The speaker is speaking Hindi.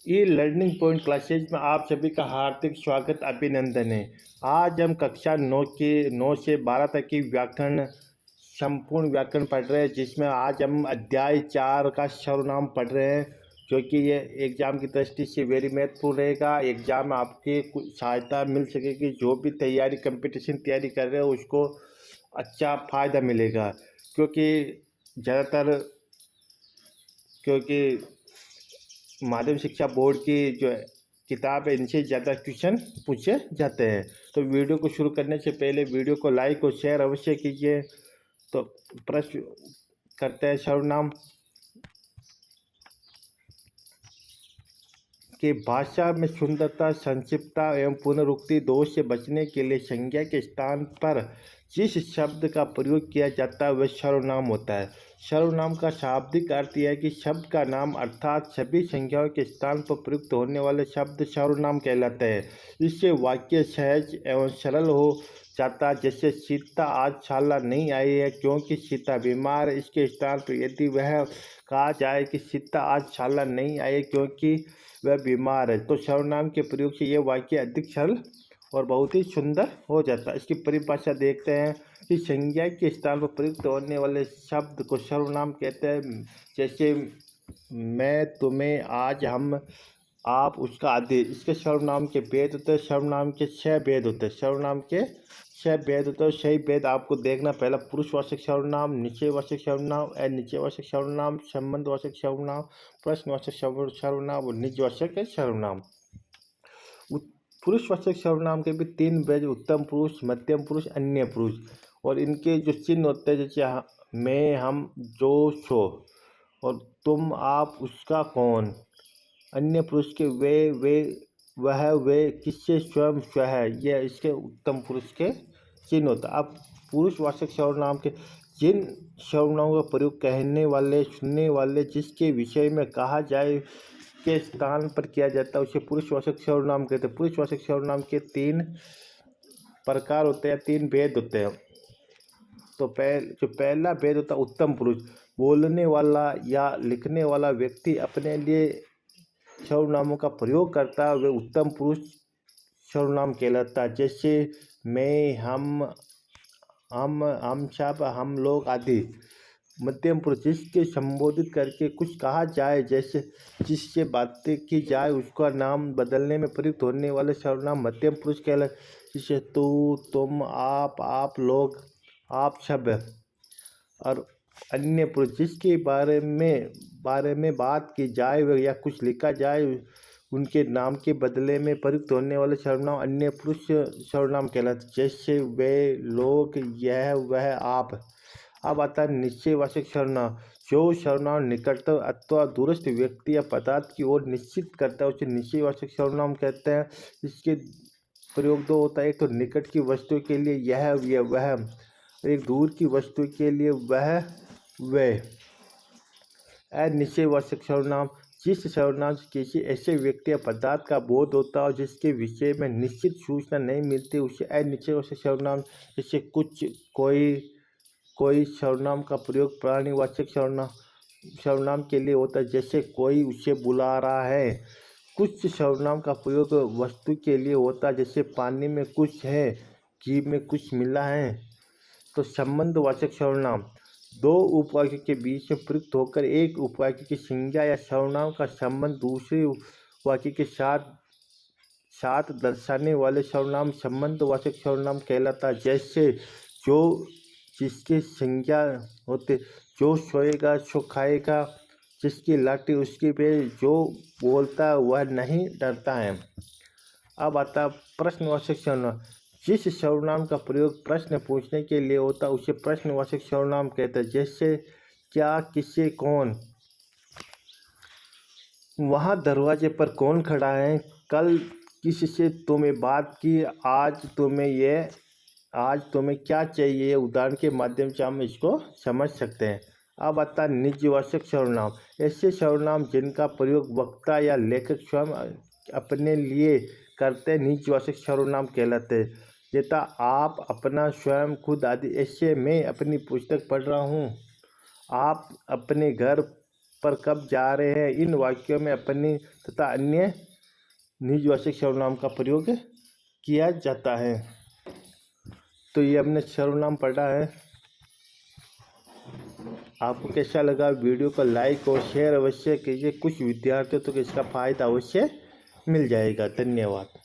ई लर्निंग पॉइंट क्लासेज में आप सभी का हार्दिक स्वागत अभिनंदन है। आज हम कक्षा 9 से 12 तक की व्याकरण संपूर्ण व्याकरण पढ़ रहे हैं, जिसमें आज हम अध्याय 4 का सर्वनाम पढ़ रहे हैं, जो कि ये एग्जाम की दृष्टि से वेरी महत्वपूर्ण रहेगा। एग्जाम में आपकी कुछ सहायता मिल सकेगी। जो भी तैयारी कंपटीशन तैयारी कर रहे हो उसको अच्छा फ़ायदा मिलेगा, क्योंकि ज़्यादातर क्योंकि माध्यमिक शिक्षा बोर्ड की जो किताब है इनसे ज़्यादा क्वेश्चन पूछे जाते हैं। तो वीडियो को शुरू करने से पहले वीडियो को लाइक और शेयर अवश्य कीजिए। तो प्रश्न करते हैं। सर्वनाम कि भाषा में सुंदरता, संक्षिप्तता एवं पुनरुक्ति दोष से बचने के लिए संज्ञा के स्थान पर जिस शब्द का प्रयोग किया जाता है वह सर्वनाम होता है। सर्वनाम का शाब्दिक अर्थ यह है कि शब्द का नाम अर्थात सभी संज्ञाओं के स्थान पर प्रयुक्त होने वाले शब्द सर्वनाम कहलाते हैं। इससे वाक्य सहज एवं सरल हो जाता है। जैसे सीता आज शाला नहीं आई है क्योंकि सीता बीमार है। इसके स्थान पर यदि वह कहा जाए कि सीता आज शाला नहीं आई है क्योंकि वह बीमार है, तो सर्वनाम के प्रयोग से यह वाक्य अधिक सरल और बहुत ही सुंदर हो जाता है। इसकी परिभाषा देखते हैं कि संज्ञा के स्थान पर प्रयुक्त होने वाले शब्द को सर्वनाम कहते हैं। जैसे मैं, तुम्हें, आज, हम, आप, उसका आदि। इसके सर्वनाम के भेद होते हैं। सर्वनाम के 6 भेद होते हैं। सर्वनाम के 6 भेद होते हैं। सही भेद आपको देखना। पहला पुरुषवाचक सर्वनाम, निश्चयवाचक सर्वनाम, अनिश्चयवाचक सर्वनाम, संबंधवाचक सर्वनाम, प्रश्नवाचक सर्वनाम और निजवाचक सर्वनाम। पुरुषवाचक सर्वनाम के भी 3 भेद: उत्तम पुरुष, मध्यम पुरुष, अन्य पुरुष। और इनके जो चिन्ह होते हैं जैसे मैं, हम, जो, सो। और तुम, आप, उसका, कौन। अन्य पुरुष के वे, वह, वे, किससे, स्वयं, स्वह। यह इसके उत्तम पुरुष के चिन्ह होता है। अब पुरुषवाचक सर्वनाम के जिन सर्वनामों का प्रयोग कहने वाले, सुनने वाले, जिसके विषय में कहा जाए के स्थान पर किया जाता है उसे पुरुषवाचक सर्वनाम कहते हैं। पुरुषवाचक सर्वनाम के 3 प्रकार होते हैं, 3 भेद होते हैं। तो पहला भेद होता है उत्तम पुरुष। बोलने वाला या लिखने वाला व्यक्ति अपने लिए सर्वनामों का प्रयोग करता है वह उत्तम पुरुष सर्वनाम कहलाता है। जैसे मैं, हम सब, हम लोग आदि। मध्यम पुरुष जिसके संबोधित करके कुछ कहा जाए, जैसे जिससे बातें की जाए उसका नाम बदलने में प्रयुक्त होने वाले सर्वनाम मध्यम पुरुष कहलाते। जैसे तू, तुम, आप लोग, आप सब। और अन्य पुरुष जिसके बारे में बात की जाए या कुछ लिखा जाए उनके नाम के बदले में प्रयुक्त होने वाले सर्वनाम अन्य पुरुष सर्वनाम कहलाते। जैसे वे, लोग, यह, वह, आप। अब आता है निश्चयवाचक सर्वनाम। जो सर्वनाम निकटतम अथवा दूरस्थ व्यक्ति या पदार्थ की ओर निश्चित करता है उसे निश्चयवाचक सर्वनाम कहते हैं। इसके प्रयोग 2 होता है। एक तो निकट की वस्तु के लिए यह वह, एक दूर की वस्तु के लिए वह, वे। अनिश्चयवाचक सर्वनाम जिस सर्वनाम से किसी ऐसे व्यक्ति या पदार्थ का बोध होता है जिसके विषय में निश्चित सूचना नहीं मिलती उसे अनिश्चयवाचक सर्वनाम। जैसे कुछ, कोई सर्वनाम का प्रयोग प्राणीवाचक सर्वनाम के लिए होता है। जैसे कोई उसे बुला रहा है। कुछ सर्वनाम का प्रयोग वस्तु के लिए होता है। जैसे पानी में कुछ है, घी में कुछ मिला है। तो संबंधवाचक सर्वनाम 2 उपवाक्य के बीच में प्रयुक्त होकर एक उपवाक्य की संज्ञा या सर्वनाम का संबंध दूसरे वाक्य के साथ दर्शाने वाले सर्वनाम संबंधवाचक सर्वनाम कहलाता है। जैसे जो, जिसके संज्ञा होते, जो सोएगा सो खाएगा, जिसकी लाठी उसकी पे, जो बोलता है वह नहीं डरता है। अब आता प्रश्नवाचक सर्वनाम। जिस सर्वनाम का प्रयोग प्रश्न पूछने के लिए होता है उसे प्रश्नवाचक सर्वनाम कहते हैं। जैसे क्या, किसे, कौन। वहाँ दरवाजे पर कौन खड़ा है, कल किससे तुम्हें बात की, आज तुम्हें क्या चाहिए। उदाहरण के माध्यम से हम इसको समझ सकते हैं। अब आता है निजवाचक सर्वनाम। ऐसे सर्वनाम जिनका प्रयोग वक्ता या लेखक स्वयं अपने लिए करते निजवाचक सर्वनाम कहलाते हैं। जैसा आप, अपना, स्वयं, खुद आदि। ऐसे मैं अपनी पुस्तक पढ़ रहा हूँ, आप अपने घर पर कब जा रहे हैं, इन वाक्यों में अपनी तथा अन्य निजवाचक सर्वनाम का प्रयोग किया जाता है। तो ये हमने सर्वनाम पढ़ा है। आपको कैसा लगा? वीडियो को लाइक और शेयर अवश्य कीजिए। कुछ विद्यार्थियों तक इसका फायदा अवश्य मिल जाएगा। धन्यवाद।